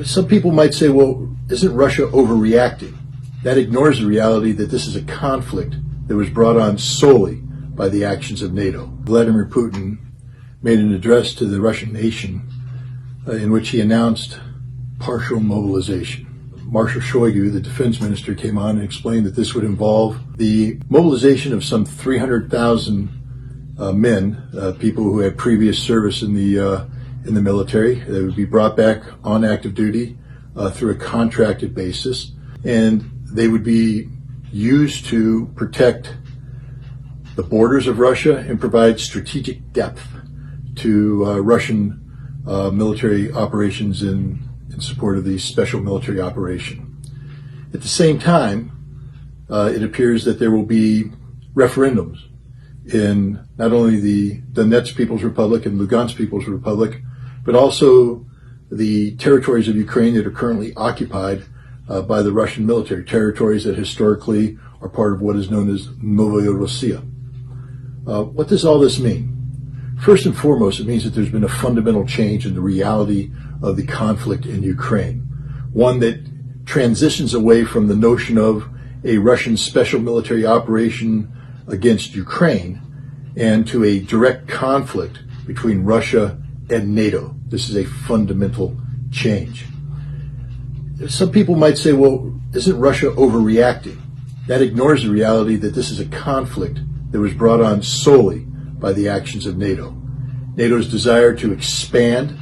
Some people might say, well, isn't Russia overreacting? That ignores the reality that this is a conflict that was brought on solely by the actions of NATO. Vladimir Putin made an address to the Russian nation in which he announced partial mobilization. Marshal Shoigu, the defense minister, came on and explained that this would involve the mobilization of some 300,000 men, people who had previous service in the military. They would be brought back on active duty through a contracted basis, and they would be used to protect the borders of Russia and provide strategic depth to Russian military operations in support of the special military operation. At the same time, it appears that there will be referendums in not only the Donetsk People's Republic and Lugansk People's Republic, but also the territories of Ukraine that are currently occupied by the Russian military, territories that historically are part of what is known as Novaya Russia. What does all this mean? First and foremost, it means that there's been a fundamental change in the reality of the conflict in Ukraine, one that transitions away from the notion of a Russian special military operation against Ukraine and to a direct conflict between Russia and NATO. This is a fundamental change. Some people might say, well, isn't Russia overreacting? That ignores the reality that this is a conflict that was brought on solely by the actions of NATO. NATO's desire to expand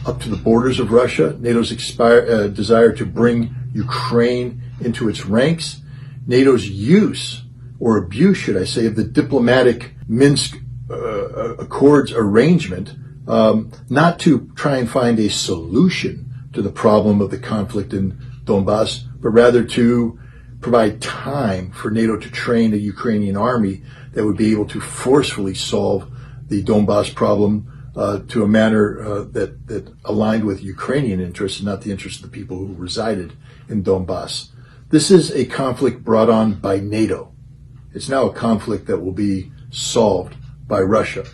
up to the borders of Russia, NATO's desire to bring Ukraine into its ranks, NATO's use, or abuse, should I say, of the diplomatic Minsk Accords arrangement, not to try and find a solution to the problem of the conflict in Donbass, but rather to provide time for NATO to train a Ukrainian army that would be able to forcefully solve the Donbass problem to a manner that aligned with Ukrainian interests and not the interests of the people who resided in Donbass. This is a conflict brought on by NATO. It's now a conflict that will be solved by Russia.